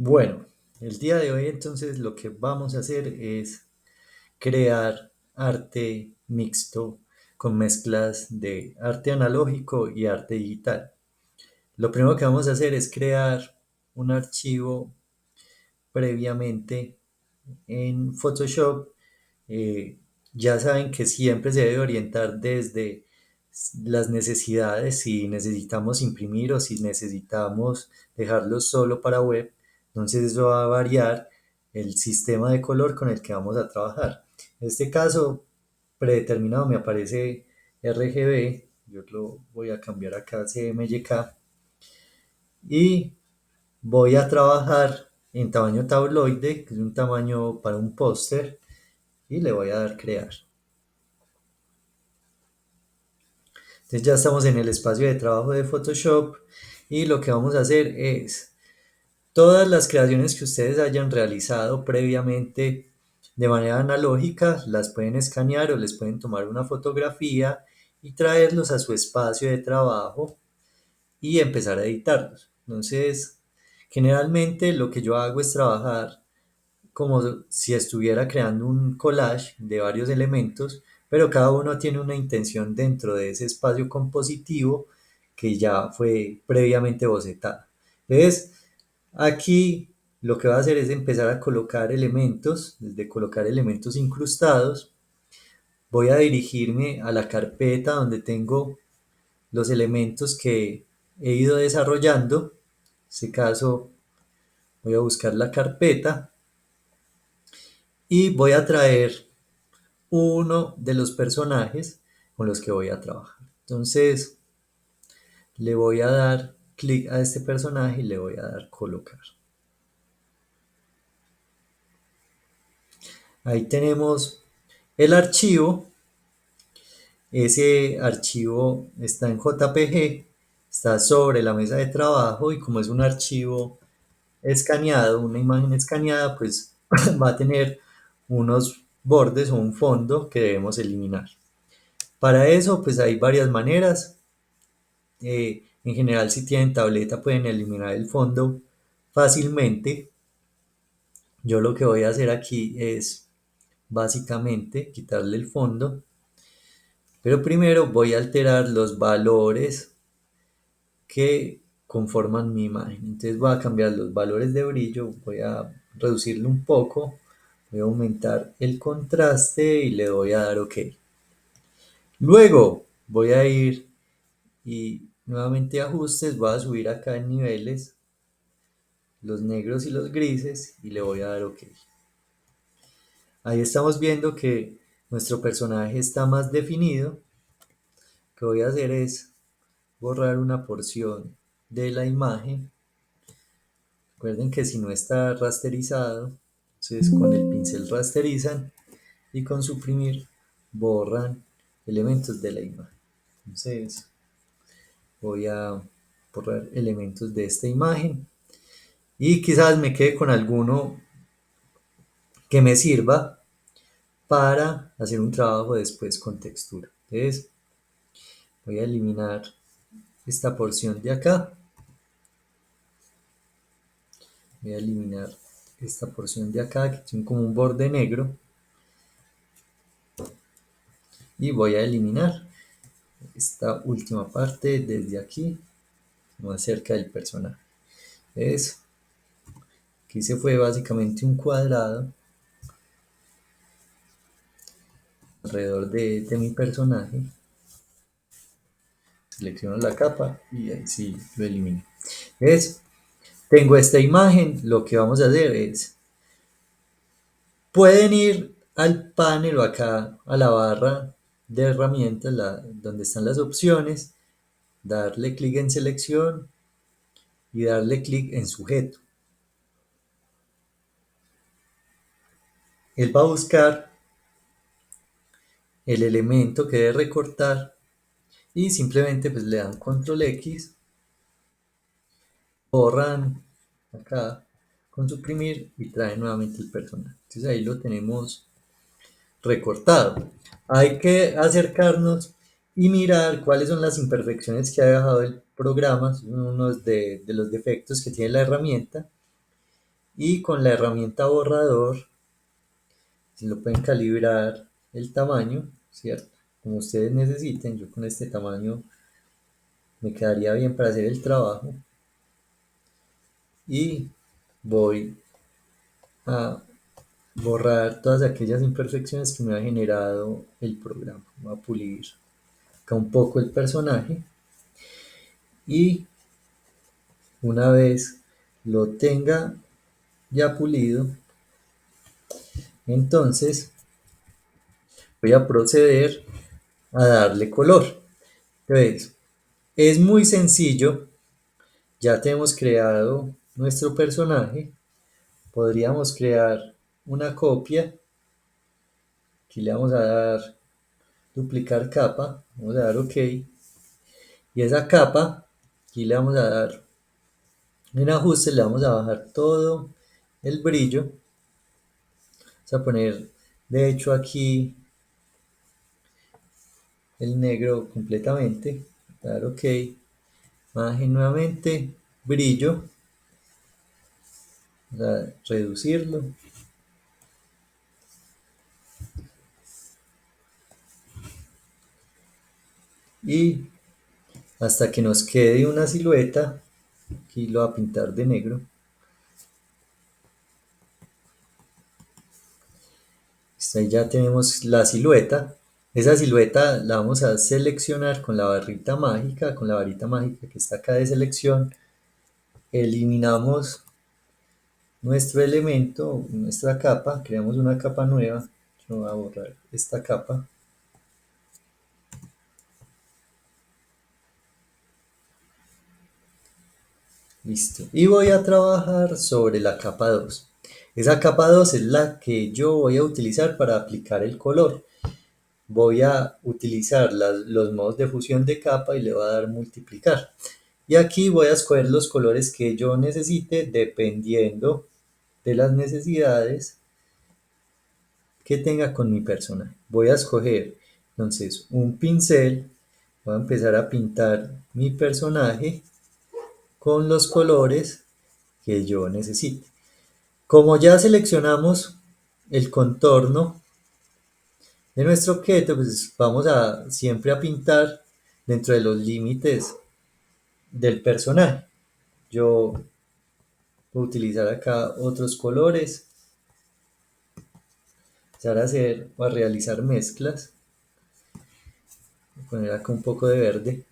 Bueno, el día de hoy entonces lo que vamos a hacer es crear arte mixto con mezclas de arte analógico y arte digital. Lo primero que vamos a hacer es crear un archivo previamente en Photoshop. eh, ya saben que siempre se debe orientar desde las necesidades, si necesitamos imprimir o si necesitamos dejarlo solo para web. Entonces eso va a variar el sistema de color con el que vamos a trabajar. En este caso predeterminado me aparece RGB, yo lo voy a cambiar acá a CMYK y voy a trabajar en tamaño tabloide, que es un tamaño para un póster, y le voy a dar crear. Entonces ya estamos en el espacio de trabajo de Photoshop y lo que vamos a hacer es todas las creaciones que ustedes hayan realizado previamente de manera analógica, las pueden escanear o les pueden tomar una fotografía y traerlos a su espacio de trabajo y empezar a editarlos. Entonces, generalmente lo que yo hago es trabajar como si estuviera creando un collage de varios elementos, pero cada uno tiene una intención dentro de ese espacio compositivo que ya fue previamente bocetado. Entonces, aquí lo que va a hacer es empezar a colocar elementos, desde colocar elementos incrustados, voy a dirigirme a la carpeta donde tengo los elementos que he ido desarrollando. En este caso, voy a buscar la carpeta y voy a traer uno de los personajes con los que voy a trabajar. Entonces le voy a dar clic a este personaje y le voy a dar colocar. Ahí tenemos el archivo. Ese archivo está en JPG, está sobre la mesa de trabajo y como es un archivo escaneado, una imagen escaneada, pues va a tener unos bordes o un fondo que debemos eliminar. Para eso, pues hay varias maneras. En general, si tienen tableta, pueden eliminar el fondo fácilmente. Yo lo que voy a hacer aquí es básicamente quitarle el fondo, pero primero voy a alterar los valores que conforman mi imagen. Entonces voy a cambiar los valores de brillo, voy a reducirlo un poco, voy a aumentar el contraste y le voy a dar OK. Luego voy a ir y nuevamente ajustes, voy a subir acá en niveles los negros y los grises y le voy a dar OK. Ahí estamos viendo que nuestro personaje está más definido. Lo que voy a hacer es borrar una porción de la imagen. Recuerden que si no está rasterizado, entonces con el pincel rasterizan y con suprimir borran elementos de la imagen. Entonces voy a borrar elementos de esta imagen y quizás me quede con alguno que me sirva para hacer un trabajo después con textura. Entonces voy a eliminar esta porción de acá, voy a eliminar esta porción de acá que tiene como un borde negro y voy a eliminar esta última parte desde aquí, más cerca del personaje. Entonces, aquí se fue básicamente un cuadrado alrededor de mi personaje. Selecciono la capa y ahí sí lo elimino. ¿Ves? Tengo esta imagen, lo que vamos a hacer es, pueden ir al panel o acá a la barra de herramientas, donde están las opciones, darle clic en selección y darle clic en sujeto. Él va a buscar el elemento que debe recortar y simplemente pues le dan control X, borran acá con suprimir y traen nuevamente el personaje. Entonces ahí lo tenemos recortado. Hay que acercarnos y mirar cuáles son las imperfecciones que ha dejado el programa, son unos de los defectos que tiene la herramienta. y con la herramienta borrador si lo pueden calibrar el tamaño, ¿cierto? Como ustedes necesiten, yo con este tamaño me quedaría bien para hacer el trabajo y voy a borrar todas aquellas imperfecciones que me ha generado el programa. Voy a pulir acá un poco el personaje y una vez lo tenga ya pulido, entonces voy a proceder a darle color. Entonces, es muy sencillo, ya tenemos creado nuestro personaje, podríamos crear una copia, aquí le vamos a dar duplicar capa, vamos a dar OK, y esa capa, aquí le vamos a dar en ajuste, le vamos a bajar todo el brillo, vamos a poner de hecho aquí el negro completamente, dar OK, imagen nuevamente, brillo, vamos a reducirlo, y hasta que nos quede una silueta, aquí lo voy a pintar de negro, ahí ya tenemos la silueta. Esa silueta la vamos a seleccionar con la barrita mágica, con la varita mágica que está acá de selección. Eliminamos nuestro elemento, nuestra capa, creamos una capa nueva. Yo voy a borrar esta capa. Listo. Y voy a trabajar sobre la capa 2. Esa capa 2 es la que yo voy a utilizar para aplicar el color. Voy a utilizar los modos de fusión de capa y le voy a dar multiplicar. Y aquí voy a escoger los colores que yo necesite dependiendo de las necesidades que tenga con mi personaje. Voy a escoger entonces un pincel, voy a empezar a pintar mi personaje con los colores que yo necesite. Como ya seleccionamos el contorno de nuestro objeto, pues vamos a siempre a pintar dentro de los límites del personaje. Yo voy a utilizar acá otros colores, empezar a hacer o a realizar mezclas, voy a poner acá un poco de verde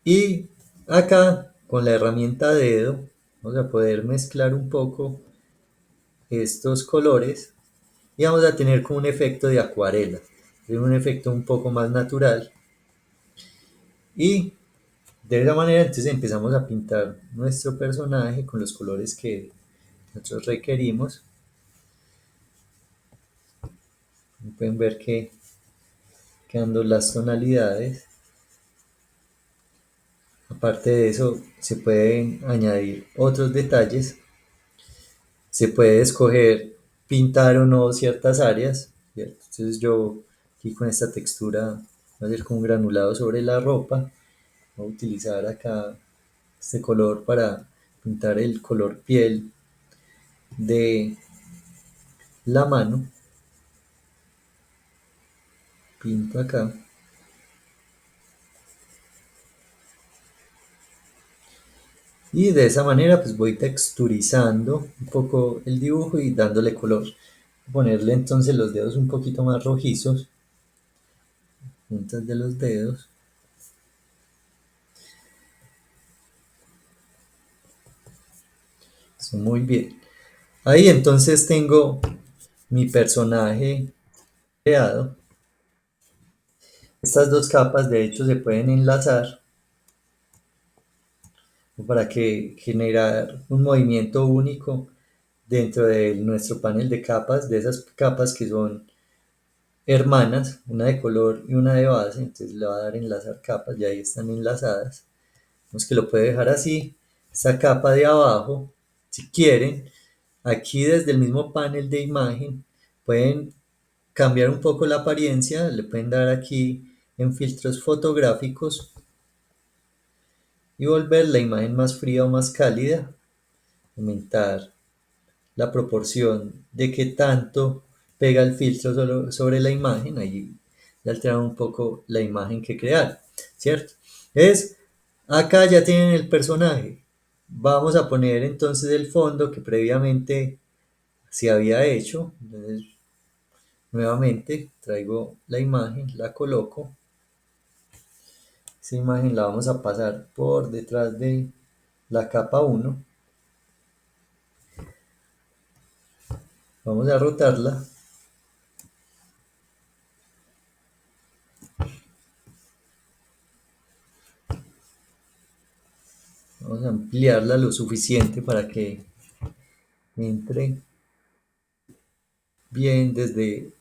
y acá con la herramienta dedo vamos a poder mezclar un poco estos colores y vamos a tener como un efecto de acuarela, un efecto un poco más natural y de esa manera entonces empezamos a pintar nuestro personaje con los colores que nosotros requerimos. Pueden ver que quedando las tonalidades. Aparte de eso, se pueden añadir otros detalles. Se puede escoger pintar o no ciertas áreas, ¿cierto? Entonces yo aquí con esta textura voy a hacer como un granulado sobre la ropa. Voy a utilizar acá este color para pintar el color piel de la mano. Pinto acá. Y de esa manera pues voy texturizando un poco el dibujo y dándole color. Ponerle entonces los dedos un poquito más rojizos, puntas de los dedos. Eso, muy bien. Ahí entonces tengo mi personaje creado. Estas dos capas de hecho se pueden enlazar para que generar un movimiento único dentro de nuestro panel de capas, de esas capas que son hermanas, una de color y una de base, entonces le va a dar enlazar capas y ahí están enlazadas. Vemos que lo puede dejar así. Esta capa de abajo, si quieren, aquí desde el mismo panel de imagen, pueden cambiar un poco la apariencia, le pueden dar aquí en filtros fotográficos y volver la imagen más fría o más cálida, aumentar la proporción de qué tanto pega el filtro sobre la imagen, ahí le alteraron un poco la imagen que crear, ¿cierto? Acá ya tienen el personaje. Vamos a poner entonces el fondo que previamente se había hecho. Entonces, nuevamente traigo la imagen, la coloco. Esa imagen la vamos a pasar por detrás de la capa 1. Vamos a rotarla. Vamos a ampliarla lo suficiente para que entre bien desde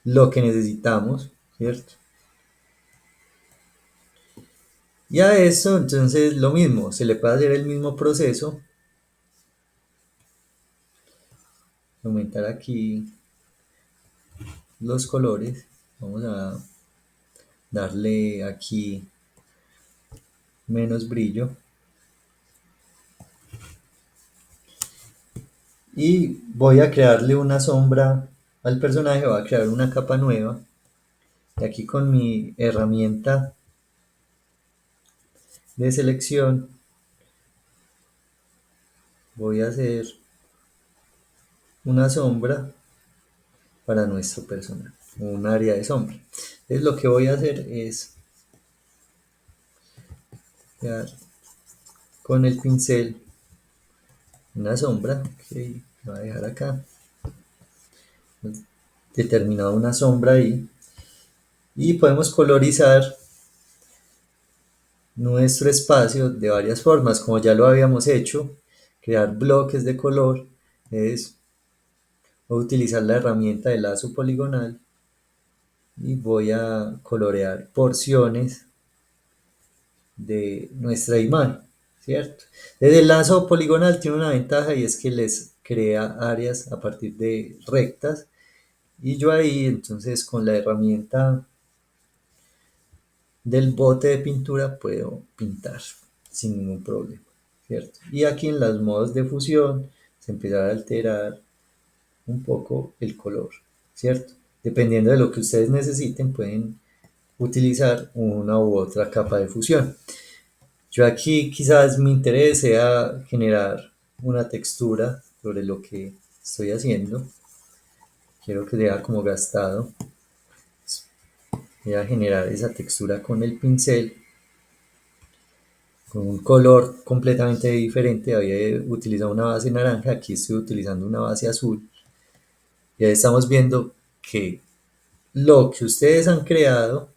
lo que necesitamos, ¿cierto? Y a eso, entonces, lo mismo, se le puede hacer el mismo proceso. Aumentar aquí los colores. Vamos a darle aquí menos brillo. Y voy a crearle una sombra al personaje, voy a crear una capa nueva. Y aquí con mi herramienta de selección voy a hacer una sombra para nuestro personaje, un área de sombra. Entonces lo que voy a hacer es crear con el pincel una sombra, que voy a dejar acá, determinado una sombra ahí, y podemos colorizar nuestro espacio de varias formas, como ya lo habíamos hecho, crear bloques de color, es utilizar la herramienta de lazo poligonal y voy a colorear porciones de nuestra imagen, ¿cierto? Desde el lazo poligonal tiene una ventaja y es que les crea áreas a partir de rectas y yo ahí entonces con la herramienta del bote de pintura puedo pintar sin ningún problema, ¿cierto? Y aquí en los modos de fusión se empieza a alterar un poco el color, ¿cierto? Dependiendo de lo que ustedes necesiten pueden utilizar una u otra capa de fusión. Yo aquí quizás mi interés sea generar una textura sobre lo que estoy haciendo. Quiero que sea como gastado. Voy a generar esa textura con el pincel, con un color completamente diferente. Había utilizado una base naranja, aquí estoy utilizando una base azul. Y ahí estamos viendo que lo que ustedes han creado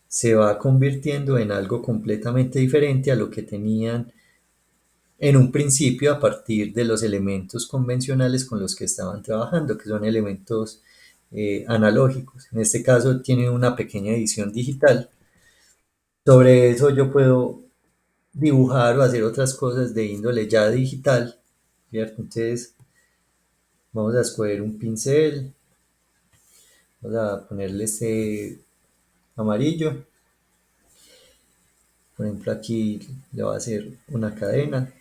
se va convirtiendo en algo completamente diferente a lo que tenían en un principio a partir de los elementos convencionales con los que estaban trabajando, que son elementos analógicos. En este caso tiene una pequeña edición digital. Sobre eso yo puedo dibujar o hacer otras cosas de índole ya digital, ¿cierto? Entonces vamos a escoger un pincel, vamos a ponerle este amarillo, por ejemplo aquí le voy a hacer una cadena.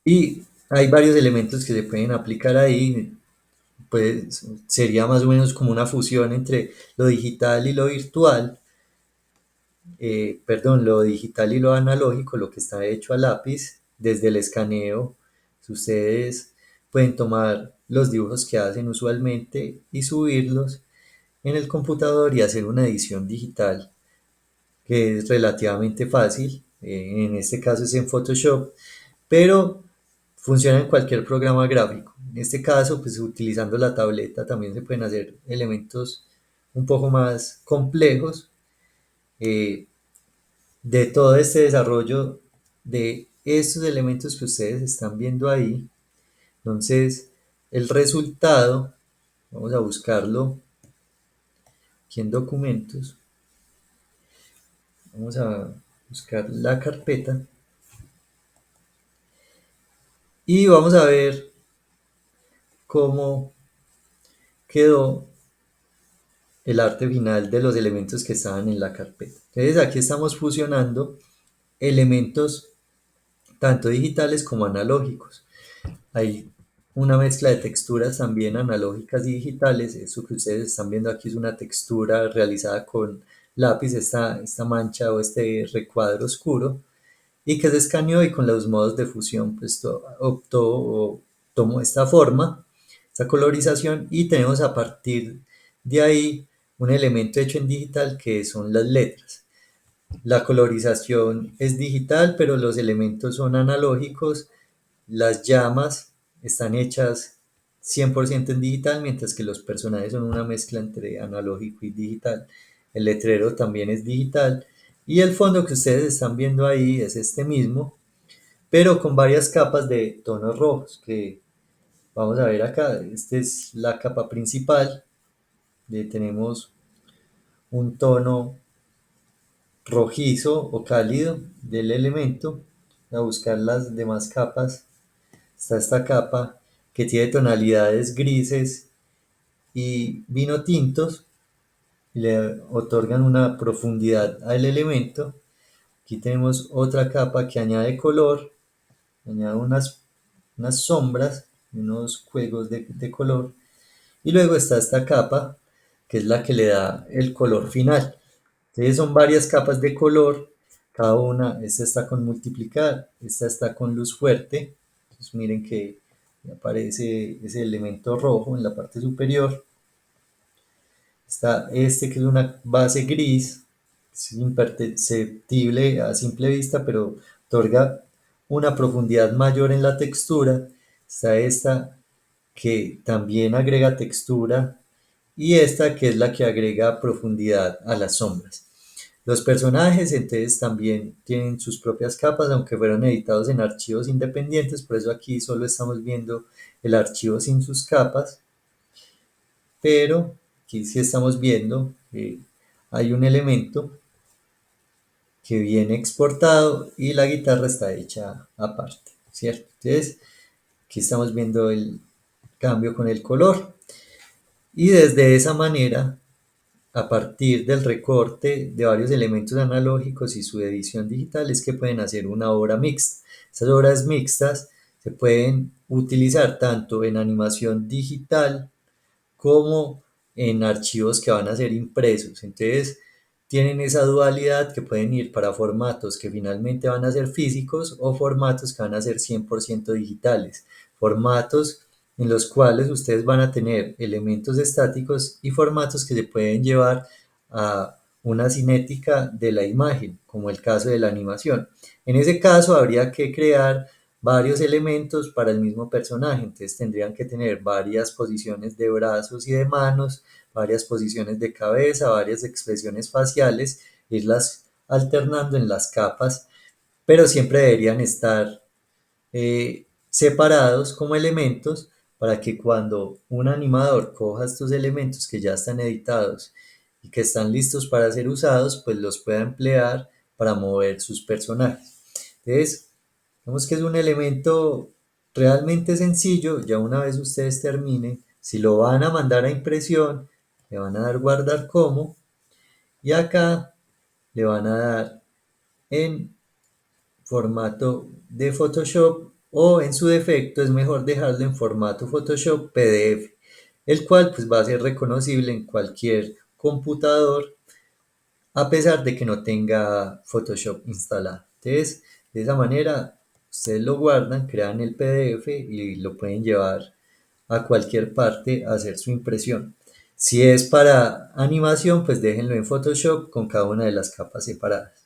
Y hay varios elementos que se pueden aplicar ahí, pues sería más o menos como una fusión entre lo digital y lo virtual, perdón, lo digital y lo analógico, lo que está hecho a lápiz, desde el escaneo. Ustedes pueden tomar los dibujos que hacen usualmente y subirlos en el computador y hacer una edición digital que es relativamente fácil. En este caso es en Photoshop, pero funciona en cualquier programa gráfico. En este caso, pues utilizando la tableta también se pueden hacer elementos un poco más complejos eh, de todo este desarrollo de estos elementos que ustedes están viendo ahí. Entonces, el resultado, vamos a buscarlo aquí en documentos, vamos a buscar la carpeta y vamos a ver cómo quedó el arte final de los elementos que estaban en la carpeta. Entonces aquí estamos fusionando elementos tanto digitales como analógicos. Hay una mezcla de texturas también analógicas y digitales. Eso que ustedes están viendo aquí es una textura realizada con lápiz, esta mancha o este recuadro oscuro, y que se escaneó y con los modos de fusión pues optó o tomó esta forma, esta colorización, y tenemos a partir de ahí un elemento hecho en digital que son las letras. La colorización es digital, pero los elementos son analógicos. Las llamas están hechas 100% en digital, mientras que los personajes son una mezcla entre analógico y digital. El letrero también es digital. Y el fondo que ustedes están viendo ahí es este mismo, pero con varias capas de tonos rojos que vamos a ver acá. Esta es la capa principal. Tenemos un tono rojizo o cálido del elemento. A buscar las demás capas, está esta capa que tiene tonalidades grises y vino tintos, y le otorgan una profundidad al elemento. Aquí tenemos otra capa que añade color, añade unas sombras, unos juegos de color, y luego está esta capa que es la que le da el color final. Entonces son varias capas de color, cada una. Esta está con multiplicar, esta está con luz fuerte. Entonces miren que aparece ese elemento rojo en la parte superior. Está este que es una base gris, es imperceptible a simple vista, pero otorga una profundidad mayor en la textura. Está esta que también agrega textura, y esta que es la que agrega profundidad a las sombras. Los personajes entonces también tienen sus propias capas, aunque fueron editados en archivos independientes, por eso aquí solo estamos viendo el archivo sin sus capas, pero aquí sí estamos viendo que hay un elemento que viene exportado y la guitarra está hecha aparte, ¿cierto? Entonces aquí estamos viendo el cambio con el color, y desde esa manera, a partir del recorte de varios elementos analógicos y su edición digital, es que pueden hacer una obra mixta. Estas obras mixtas se pueden utilizar tanto en animación digital como en archivos que van a ser impresos. Entonces tienen esa dualidad que pueden ir para formatos que finalmente van a ser físicos o formatos que van a ser 100% digitales. Formatos en los cuales ustedes van a tener elementos estáticos y formatos que se pueden llevar a una cinética de la imagen, como el caso de la animación. En ese caso habría que crear varios elementos para el mismo personaje, entonces tendrían que tener varias posiciones de brazos y de manos, varias posiciones de cabeza, varias expresiones faciales, irlas alternando en las capas, pero siempre deberían estar separados como elementos, para que cuando un animador coja estos elementos que ya están editados y que están listos para ser usados, pues los pueda emplear para mover sus personajes. Entonces, vemos que es un elemento realmente sencillo. Ya una vez ustedes terminen, si lo van a mandar a impresión, le van a dar guardar como, y acá le van a dar en formato de Photoshop, o en su defecto es mejor dejarlo en formato Photoshop PDF, el cual pues va a ser reconocible en cualquier computador a pesar de que no tenga Photoshop instalado. Entonces, de esa manera, ustedes lo guardan, crean el PDF y lo pueden llevar a cualquier parte a hacer su impresión. Si es para animación, pues déjenlo en Photoshop con cada una de las capas separadas.